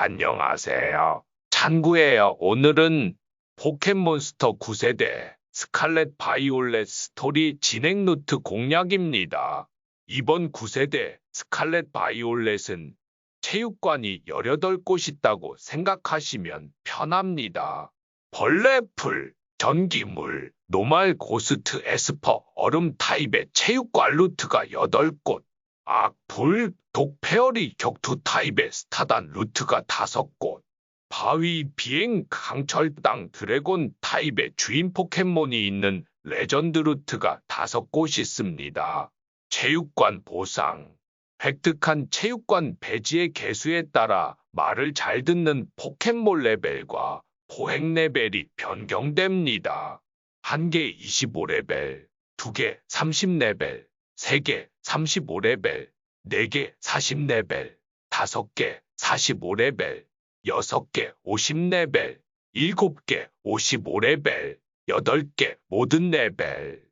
안녕하세요. 찬구예요. 오늘은 포켓몬스터 9세대 스칼렛 바이올렛 스토리 진행 루트 공략입니다. 이번 9세대 스칼렛 바이올렛은 체육관이 18곳 있다고 생각하시면 편합니다. 벌레, 풀, 전기물, 노말, 고스트, 에스퍼, 얼음 타입의 체육관 루트가 8곳, 악, 불, 독, 페어리, 격투 타입의 스타단 루트가 5곳, 바위, 비행, 강철, 땅, 드래곤 타입의 주인 포켓몬이 있는 레전드 루트가 5곳 있습니다. 체육관 보상. 획득한 체육관 배지의 개수에 따라 말을 잘 듣는 포켓몬 레벨과 포획 레벨이 변경됩니다. 1개 25레벨, 2개 30레벨, 3개 35레벨, 4개 40레벨, 5개 45레벨, 6개 50레벨, 7개 55레벨, 8개 모든 레벨.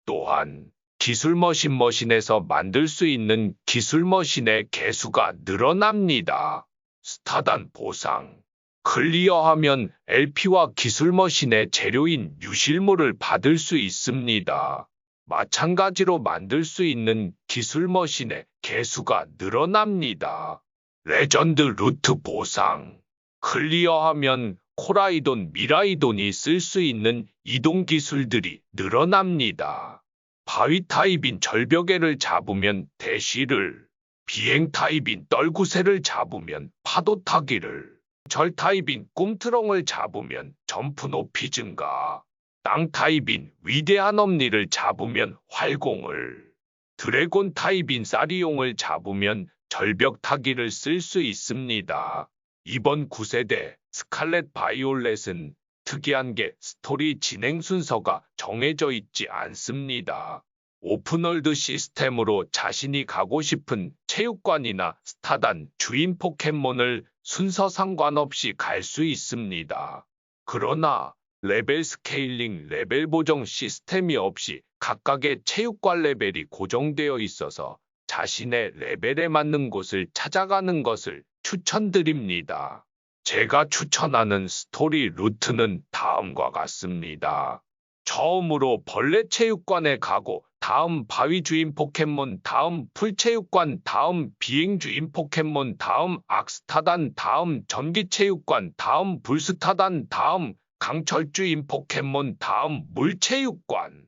또한 기술 머신에서 만들 수 있는 기술 머신의 개수가 늘어납니다. 스타단 보상. 클리어하면 LP와 기술 머신의 재료인 유실물을 받을 수 있습니다. 마찬가지로 만들 수 있는 기술 머신의 개수가 늘어납니다. 레전드 루트 보상. 클리어하면 코라이돈, 미라이돈이 쓸 수 있는 이동 기술들이 늘어납니다. 바위 타입인 절벽애를 잡으면 대시를, 비행 타입인 떨구새를 잡으면 파도 타기를, 절 타입인 꿈트렁을 잡으면 점프 높이 증가, 땅 타입인 위대한 엄니를 잡으면 활공을, 드래곤 타입인 사리용을 잡으면 절벽 타기를 쓸 수 있습니다. 이번 9세대 스칼렛 바이올렛은 특이한 게 스토리 진행 순서가 정해져 있지 않습니다. 오픈월드 시스템으로 자신이 가고 싶은 체육관이나 스타단 주인 포켓몬을 순서 상관없이 갈 수 있습니다. 그러나 레벨 스케일링, 레벨 보정 시스템이 없이 각각의 체육관 레벨이 고정되어 있어서 자신의 레벨에 맞는 곳을 찾아가는 것을 추천드립니다. 제가 추천하는 스토리 루트는 다음과 같습니다. 처음으로 벌레 체육관에 가고, 다음 바위 주인 포켓몬, 다음 풀 체육관, 다음 비행 주인 포켓몬, 다음 악스타단, 다음 전기 체육관, 다음 불스타단, 다음 강철 주인 포켓몬, 다음 물 체육관.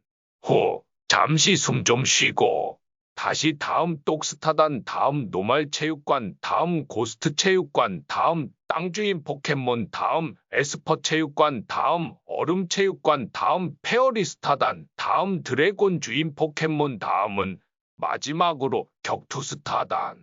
잠시 숨 좀 쉬고 다시 다음 똑스타단, 다음 노말 체육관, 다음 고스트 체육관, 다음 땅주인 포켓몬, 다음 에스퍼 체육관, 다음 얼음 체육관, 다음 페어리스타단, 다음 드래곤 주인 포켓몬, 다음은 마지막으로 격투스타단.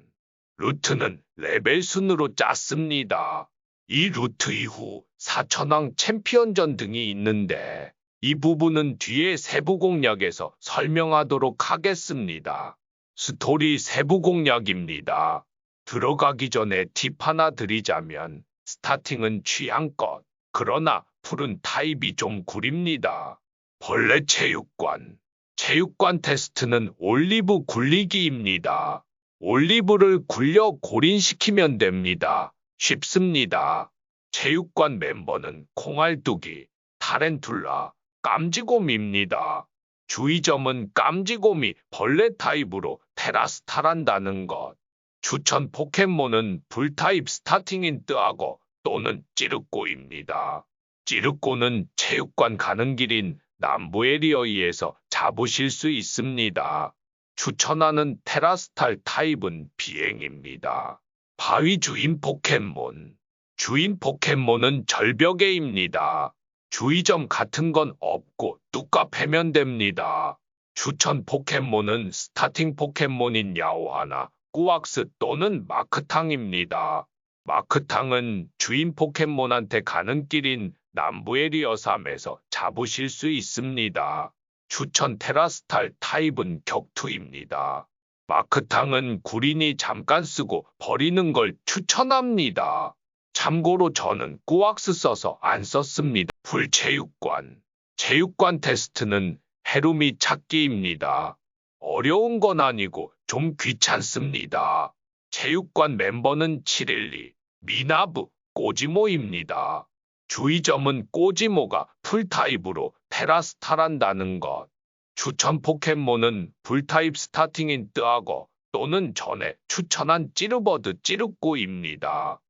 루트는 레벨 순으로 짰습니다. 이 루트 이후 4천왕 챔피언전 등이 있는데 이 부분은 뒤에 세부 공략에서 설명하도록 하겠습니다. 스토리 세부 공략입니다. 들어가기 전에 팁 하나 드리자면 스타팅은 취향껏, 그러나 풀은 타입이 좀 구립니다. 벌레 체육관. 체육관 테스트는 올리브 굴리기입니다. 올리브를 굴려 골인시키면 됩니다. 쉽습니다. 체육관 멤버는 콩알뚜기, 타렌툴라, 깜지곰입니다. 주의점은 깜지곰이 벌레 타입으로 테라스타란다는 것. 추천 포켓몬은 불타입 스타팅인 뜨하고 또는 찌르꼬입니다. 찌르꼬는 체육관 가는 길인 남부 에리어이에서 잡으실 수 있습니다. 추천하는 테라스탈 타입은 비행입니다. 바위 주인 포켓몬. 주인 포켓몬은 절벽애입니다. 주의점 같은 건 없고 뚜까 패면 됩니다. 추천 포켓몬은 스타팅 포켓몬인 야오하나, 꾸왁스 또는 마크탕입니다. 마크탕은 주인 포켓몬한테 가는 길인 남부 에리어 3에서 잡으실 수 있습니다. 추천 테라스탈 타입은 격투입니다. 마크탕은 구린이 잠깐 쓰고 버리는 걸 추천합니다. 참고로 저는 꾸왁스 써서 안 썼습니다. 풀체육관. 체육관 테스트는 헤루미 찾기입니다. 어려운 건 아니고 좀 귀찮습니다. 체육관 멤버는 712, 미나브, 꼬지모입니다. 주의점은 꼬지모가 풀타입으로 테라스타란다는 것. 추천 포켓몬은 불타입 스타팅인 뜨악어 또는 전에 추천한 찌르버드 찌르꼬입니다.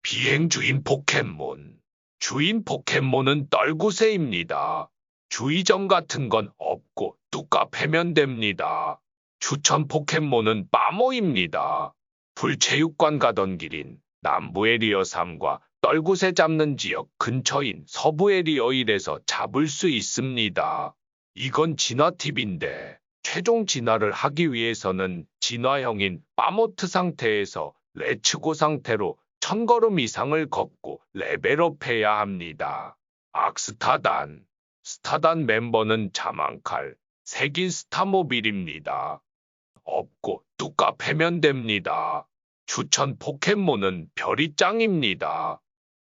비행 주인 포켓몬. 주인 포켓몬은 떨구새입니다. 주의점 같은 건 없고 뚜까 패면 됩니다. 추천 포켓몬은 빠모입니다. 불체육관 가던 길인 남부 에리어 3과 떨구새 잡는 지역 근처인 서부 에리어 1에서 잡을 수 있습니다. 이건 진화 팁인데 최종 진화를 하기 위해서는 진화형인 빠모트 상태에서 레츠고 상태로 1000걸음 이상을 걷고 레벨업해야 합니다. 악스타단. 스타단 멤버는 자망칼, 색인 스타모빌입니다. 없고 뚜까 패면 됩니다. 추천 포켓몬은 별이 짱입니다.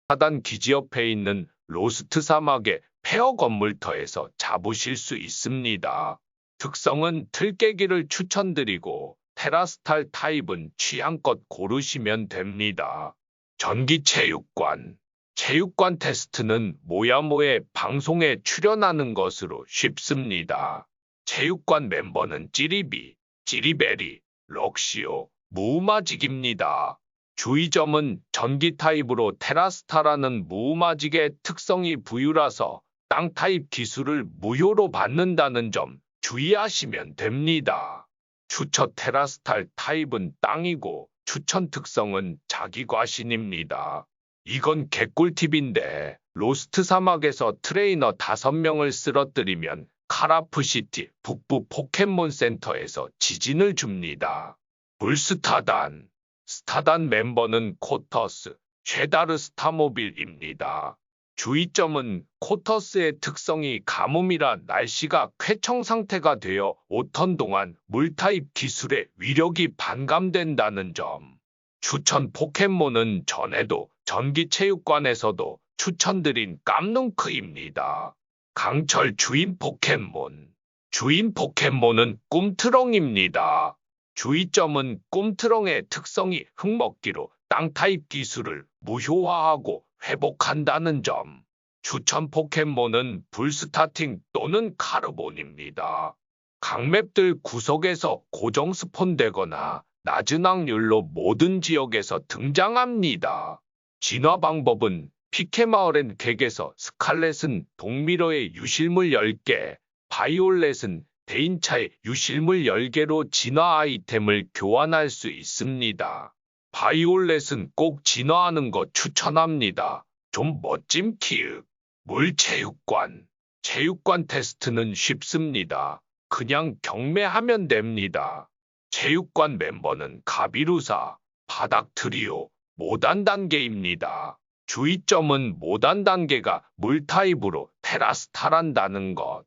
스타단 기지 옆에 있는 로스트 사막의 페어 건물터에서 잡으실 수 있습니다. 특성은 틀깨기를 추천드리고 테라스탈 타입은 취향껏 고르시면 됩니다. 전기체육관. 체육관 테스트는 모야모의 방송에 출연하는 것으로 쉽습니다. 체육관 멤버는 찌리비, 찌리베리, 럭시오, 무우마직입니다. 주의점은 전기 타입으로 테라스타라는 무우마직의 특성이 부유라서 땅 타입 기술을 무효로 받는다는 점 주의하시면 됩니다. 추천 테라스탈 타입은 땅이고 추천 특성은 자기과신입니다. 이건 개꿀팁인데 로스트 사막에서 트레이너 5명을 쓰러뜨리면 카라프시티 북부 포켓몬 센터에서 지진을 줍니다. 불스타단. 스타단 멤버는 코터스, 쉐다르 스타모빌입니다. 주의점은 코터스의 특성이 가뭄이라 날씨가 쾌청 상태가 되어 5턴 동안 물타입 기술의 위력이 반감된다는 점. 추천 포켓몬은 전에도 전기체육관에서도 추천드린 깜눈크입니다. 강철 주인 포켓몬. 주인 포켓몬은 꿈트렁입니다. 주의점은 꿈트렁의 특성이 흙먹기로 땅타입 기술을 무효화하고 회복한다는 점. 추천 포켓몬은 불스타팅 또는 카르본입니다. 강맵들 구석에서 고정 스폰되거나 낮은 확률로 모든 지역에서 등장합니다. 진화 방법은 피케마을엔 객에서 스칼렛은 동미러의 유실물 10개, 바이올렛은 대인차의 유실물 10개로 진화 아이템을 교환할 수 있습니다. 바이올렛은 꼭 진화하는 거 추천합니다. 좀 멋짐 키읔. 물체육관. 체육관 테스트는 쉽습니다. 그냥 경매하면 됩니다. 체육관 멤버는 가비루사, 바닥 트리오, 모단 단계입니다. 주의점은 모단 단계가 물타입으로 테라스타란다는 것.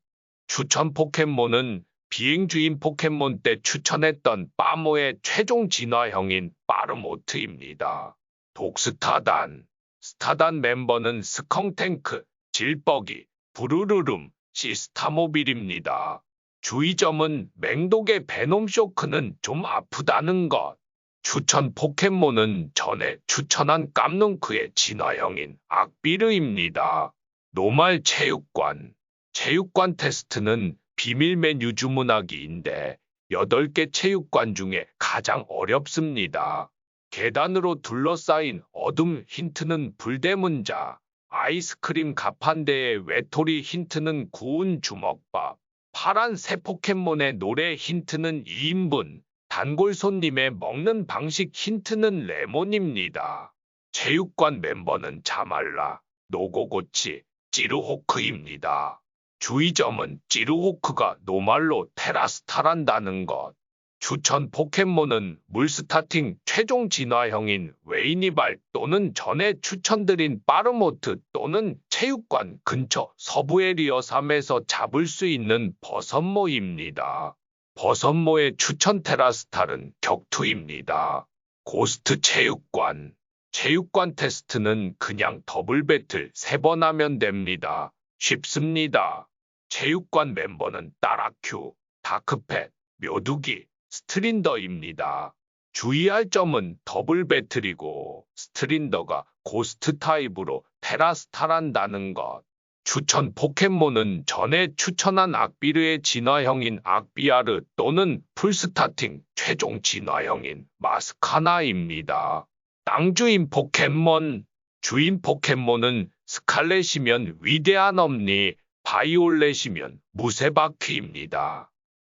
추천 포켓몬은 비행주인 포켓몬 때 추천했던 빠모의 최종 진화형인 빠르모트입니다. 독스타단. 스타단 멤버는 스컹탱크, 질버기, 부르르름, 시스타모빌입니다. 주의점은 맹독의 베놈 쇼크는 좀 아프다는 것. 추천 포켓몬은 전에 추천한 깜눈크의 진화형인 악비르입니다. 노말 체육관. 체육관 테스트는 비밀 메뉴 주문하기인데 8개 체육관 중에 가장 어렵습니다. 계단으로 둘러싸인 어둠 힌트는 불대문자, 아이스크림 가판대의 외톨이 힌트는 구운 주먹밥, 파란 새 포켓몬의 노래 힌트는 2인분, 단골 손님의 먹는 방식 힌트는 레몬입니다. 체육관 멤버는 자말라, 노고고치, 찌르호크입니다. 주의점은 찌르호크가 노말로 테라스타란다는 것. 추천 포켓몬은 물스타팅 최종 진화형인 웨이니발 또는 전에 추천드린 빠르모트 또는 체육관 근처 서부 에리어 3에서 잡을 수 있는 버섯모입니다. 버섯모의 추천 테라스탈은 격투입니다. 고스트 체육관. 체육관 테스트는 그냥 더블 배틀 3번 하면 됩니다. 쉽습니다. 체육관 멤버는 따라큐, 다크펫, 묘두기, 스트린더입니다. 주의할 점은 더블 배틀이고 스트린더가 고스트 타입으로 테라스타란다는 것. 추천 포켓몬은 전에 추천한 악비르의 진화형인 악비아르 또는 풀스타팅 최종 진화형인 마스카나입니다. 땅주인 포켓몬. 주인 포켓몬은 스칼렛이면 위대한 엄니, 바이올렛이면 무쇠바퀴입니다.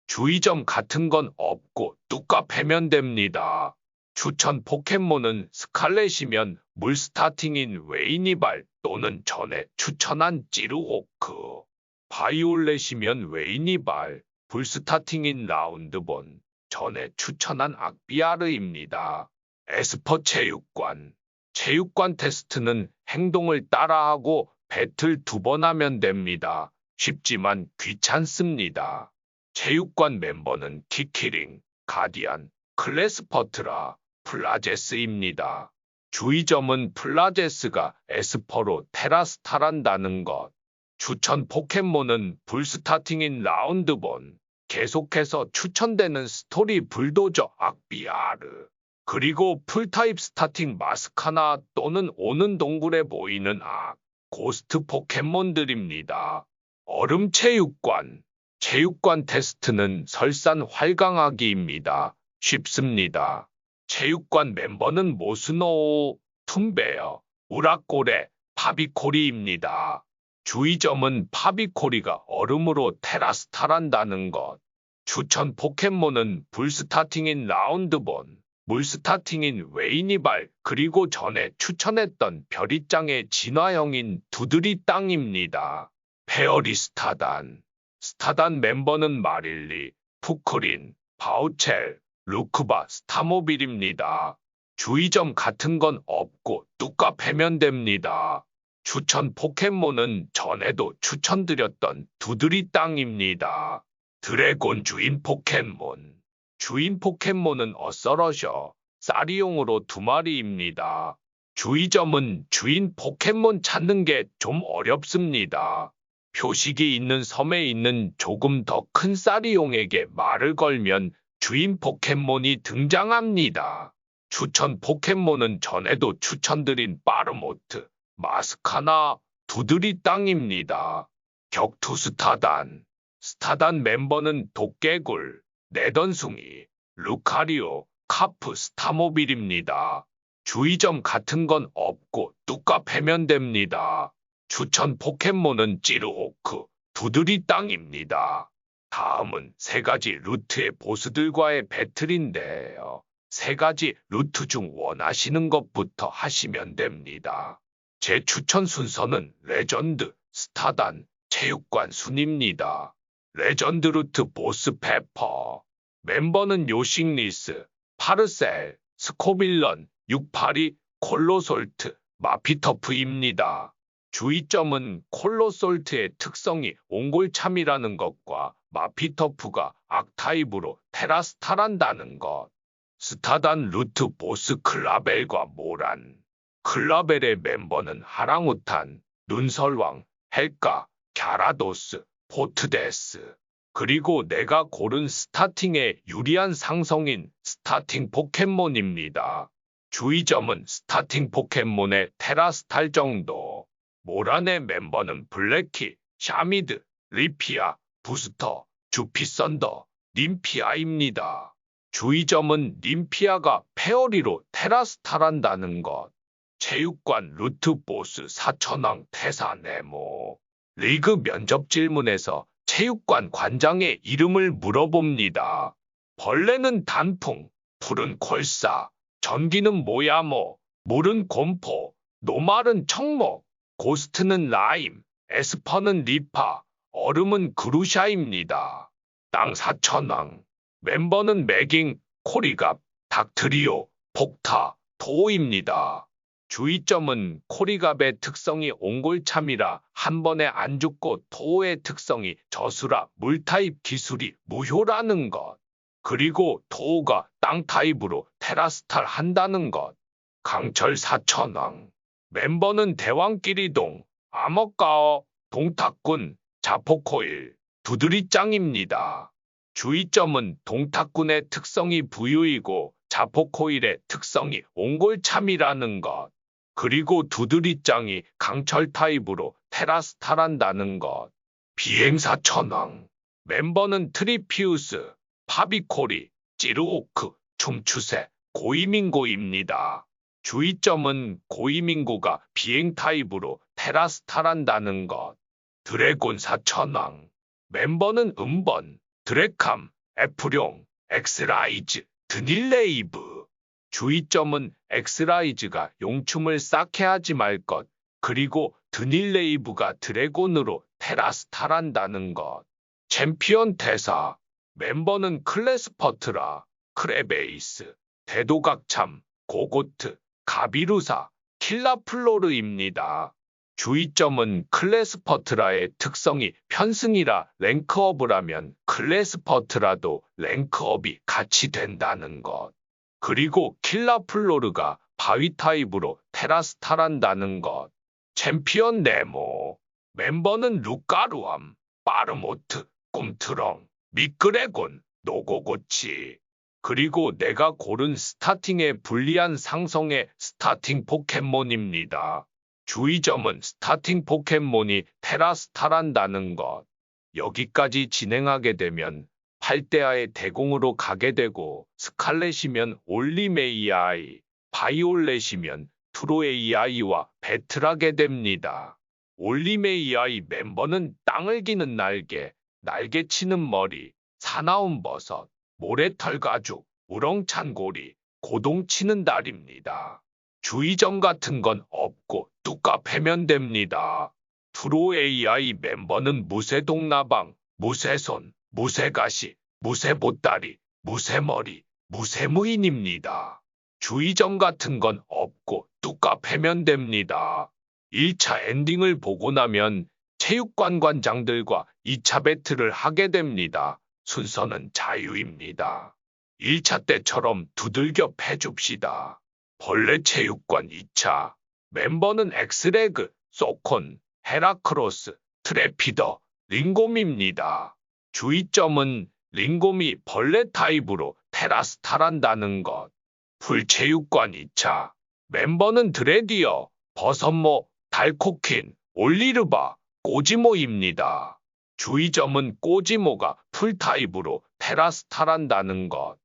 주의점 같은 건 없고 뚜까 패면 됩니다. 추천 포켓몬은 스칼렛이면 물 스타팅인 웨이니발 또는 전에 추천한 찌르호크. 바이올렛이면 웨이니발, 불 스타팅인 라운드본, 전에 추천한 악비아르입니다. 에스퍼 체육관. 체육관 테스트는 행동을 따라하고 배틀 2번 하면 됩니다. 쉽지만 귀찮습니다. 체육관 멤버는 키키링, 가디안, 클래스퍼트라, 플라제스입니다. 주의점은 플라제스가 에스퍼로 테라스타란다는 것. 추천 포켓몬은 불스타팅인 라운드본. 계속해서 추천되는 스토리 불도저 악비아르. 그리고 풀타입 스타팅 마스카나 또는 오는 동굴에 보이는 고스트 포켓몬들입니다. 얼음 체육관. 체육관 테스트는 설산활강하기입니다. 쉽습니다. 체육관 멤버는 모스노우, 툼베어, 우라꼬레, 파비코리입니다. 주의점은 파비코리가 얼음으로 테라스타란다는 것. 추천 포켓몬은 불스타팅인 라운드본, 물스타팅인 웨이니발, 그리고 전에 추천했던 별이짱의 진화형인 두드리땅입니다. 페어리 스타단. 스타단 멤버는 마릴리, 푸크린, 바우첼, 루크바, 스타모빌입니다. 주의점 같은 건 없고 뚜까 패면 됩니다. 추천 포켓몬은 전에도 추천드렸던 두드리땅입니다. 드래곤 주인 포켓몬. 주인 포켓몬은 어서러셔, 쌀이용으로 2마리입니다. 주의점은 주인 포켓몬 찾는 게 좀 어렵습니다. 표식이 있는 섬에 있는 조금 더 큰 쌀이용에게 말을 걸면 주인 포켓몬이 등장합니다. 추천 포켓몬은 전에도 추천드린 빠르모트, 마스카나, 두드리땅입니다. 격투 스타단. 스타단 멤버는 도깨굴, 내던숭이, 루카리오, 카프, 스타모빌입니다. 주의점 같은 건 없고 뚜까 패면 됩니다. 추천 포켓몬은 찌르호크, 두드리땅입니다. 다음은 3가지 루트의 보스들과의 배틀인데요. 3가지 루트 중 원하시는 것부터 하시면 됩니다. 제 추천 순서는 레전드, 스타단, 체육관 순입니다. 레전드 루트 보스 페퍼. 멤버는 요식리스, 파르셀, 스코빌런, 682, 콜로솔트, 마피터프입니다. 주의점은 콜로솔트의 특성이 옹골참이라는 것과 마피터프가 악타입으로 테라스타란다는 것. 스타단 루트 보스 클라벨과 모란. 클라벨의 멤버는 하랑우탄, 눈설왕, 헬카, 갸라도스, 포트데스. 그리고 내가 고른 스타팅의 유리한 상성인 스타팅 포켓몬입니다. 주의점은 스타팅 포켓몬의 테라스탈 정도. 모란의 멤버는 블랙키, 샤미드, 리피아, 부스터, 주피썬더, 님피아입니다. 주의점은 님피아가 페어리로 테라스탈한다는 것. 체육관 루트 보스 사천왕 테사네모. 리그 면접 질문에서 체육관 관장의 이름을 물어봅니다. 벌레는 단풍, 풀은 콜사, 전기는 모야모, 물은 곰포, 노말은 청목, 고스트는 라임, 에스퍼는 리파, 얼음은 그루샤입니다. 땅 사천왕. 멤버는 매깅, 코리갑, 닥트리오, 폭타, 도오입니다. 주의점은 코리갑의 특성이 옹골참이라 한 번에 안 죽고 도오의 특성이 저수라 물타입 기술이 무효라는 것. 그리고 도오가 땅타입으로 테라스탈 한다는 것. 강철 사천왕. 멤버는 대왕끼리동, 암흑가어, 동탁군, 자포코일, 두드리짱입니다. 주의점은 동탁군의 특성이 부유이고 자포코일의 특성이 옹골참이라는 것. 그리고 두드리장이 강철 타입으로 테라스타란다는 것. 비행사 천왕. 멤버는 트리피우스, 파비코리, 찌르오크, 춤추세, 고이밍고입니다. 주의점은 고이밍고가 비행 타입으로 테라스타란다는 것. 드래곤사 천왕. 멤버는 음번, 드래캄, 에프룡, 엑스라이즈, 드닐레이브. 주의점은 엑스라이즈가 용춤을 쌓게 하지 말 것, 그리고 드닐레이브가 드래곤으로 테라스타란다는 것. 챔피언 대사. 멤버는 클래스퍼트라, 크레베이스, 대도각참, 고고트, 가비루사, 킬라플로르입니다. 주의점은 클래스퍼트라의 특성이 편승이라 랭크업을 클래스퍼트라도 랭크업이 같이 된다는 것. 그리고 킬라플로르가 바위 타입으로 테라스타란다는 것. 챔피언 네모. 멤버는 루카루암, 빠르모트, 꿈트렁, 미끄레곤, 노고고치. 그리고 내가 고른 스타팅의 불리한 상성의 스타팅 포켓몬입니다. 주의점은 스타팅 포켓몬이 테라스타란다는 것. 여기까지 진행하게 되면 8대아의 대공으로 가게 되고 스칼렛이면 올리메이아이, 바이올렛이면 트로에이아이와 배틀하게 됩니다. 올리메이아이 멤버는 땅을 기는 날개, 날개치는 머리, 사나운 버섯, 모래털 가죽, 우렁찬 고리, 고동치는 달입니다. 주의점 같은 건 없고 뚜까 패면 됩니다. 트로에이아이 멤버는 무쇠동나방, 무쇠손, 무쇠가시, 무쇠보따리, 무쇠머리, 무쇠무인입니다. 주의점 같은 건 없고 뚜까 패면 됩니다. 1차 엔딩을 보고 나면 체육관 관장들과 2차 배틀을 하게 됩니다. 순서는 자유입니다. 1차 때처럼 두들겨 패줍시다. 벌레 체육관 2차. 멤버는 엑스레그, 소콘, 헤라크로스, 트래피더, 링곰입니다. 주의점은 링곰이 벌레 타입으로 테라스타란다는 것. 풀체육관 2차. 멤버는 드레디어, 버섯모, 달코킨, 올리르바, 꼬지모입니다. 주의점은 꼬지모가 풀타입으로 테라스타란다는 것.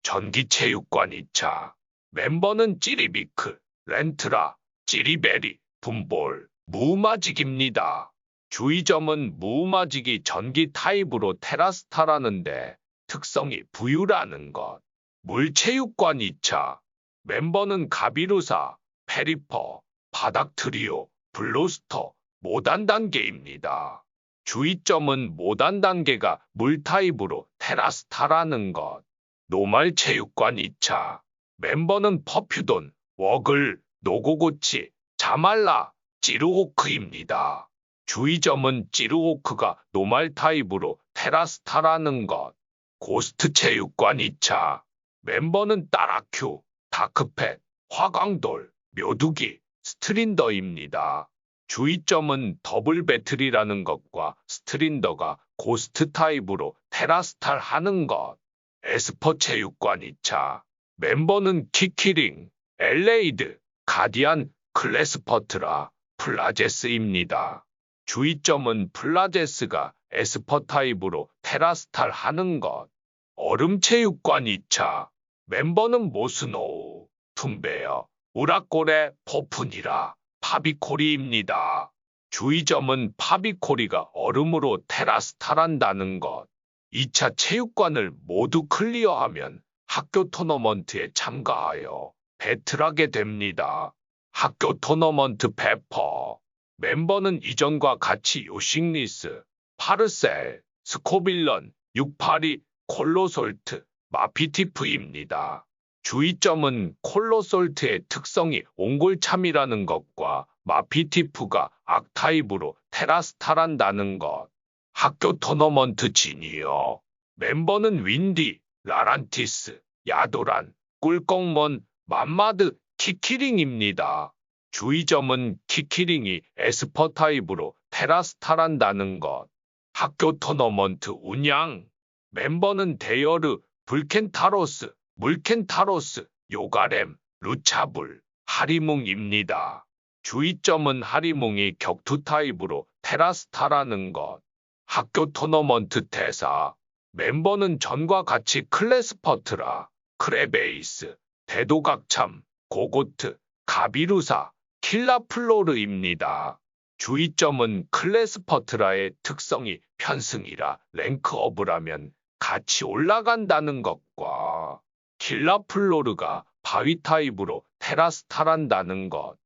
전기체육관 2차. 멤버는 찌리비크, 렌트라, 찌리베리, 분볼, 무마직입니다. 주의점은 무마직이 전기 타입으로 테라스타라는데 특성이 부유라는 것. 물체육관 2차. 멤버는 가비루사, 페리퍼, 바닥 트리오, 블로스터, 모단 단계입니다. 주의점은 모단 단계가 물 타입으로 테라스타라는 것. 노말 체육관 2차. 멤버는 퍼퓨돈, 워글, 노고고치, 자말라, 찌르호크입니다. 주의점은 찌르호크가 노말 타입으로 테라스타라는 것. 고스트 체육관 2차. 멤버는 따라큐, 다크펫, 화광돌, 묘두기, 스트린더입니다. 주의점은 더블 배틀이라는 것과 스트린더가 고스트 타입으로 테라스탈 하는 것. 에스퍼 체육관 2차. 멤버는 키키링, 엘레이드, 가디안, 클래스퍼트라, 플라제스입니다. 주의점은 플라제스가 에스퍼 타입으로 테라스탈 하는 것. 얼음 체육관 2차. 멤버는 모스노우, 툼베어, 우라꼬레, 포푼이라, 파비코리입니다. 주의점은 파비코리가 얼음으로 테라스탈한다는 것. 2차 체육관을 모두 클리어하면 학교 토너먼트에 참가하여 배틀하게 됩니다. 학교 토너먼트 페퍼. 멤버는 이전과 같이 요식리스, 파르셀, 스코빌런, 육파리, 콜로솔트, 마피티프입니다. 주의점은 콜로솔트의 특성이 옹골참이라는 것과 마피티프가 악타입으로 테라스탈한다는 것. 학교 토너먼트 진이어. 멤버는 윈디, 라란티스, 야도란, 꿀꺽먼, 맘마드, 키키링입니다. 주의점은 키키링이 에스퍼 타입으로 테라스탈한다는 것. 학교 토너먼트 운영. 멤버는 데이어르, 불켄타로스, 물켄타로스, 요가렘, 루차불, 하리뭉입니다. 주의점은 하리뭉이 격투 타입으로 테라스타라는 것. 학교 토너먼트 대사. 멤버는 전과 같이 클래스퍼트라, 크레베이스, 대도각참, 고고트, 가비루사, 킬라플로르입니다. 주의점은 클래스퍼트라의 특성이 편승이라 랭크업을 하면 같이 올라간다는 것과 킬라플로르가 바위 타입으로 테라스타란다는 것.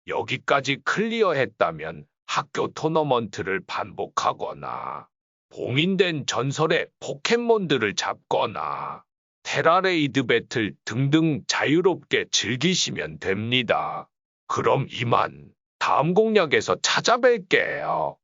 여기까지 클리어했다면 학교 토너먼트를 반복하거나 봉인된 전설의 포켓몬들을 잡거나 테라레이드 배틀 등등 자유롭게 즐기시면 됩니다. 그럼 이만 다음 공략에서 찾아뵐게요.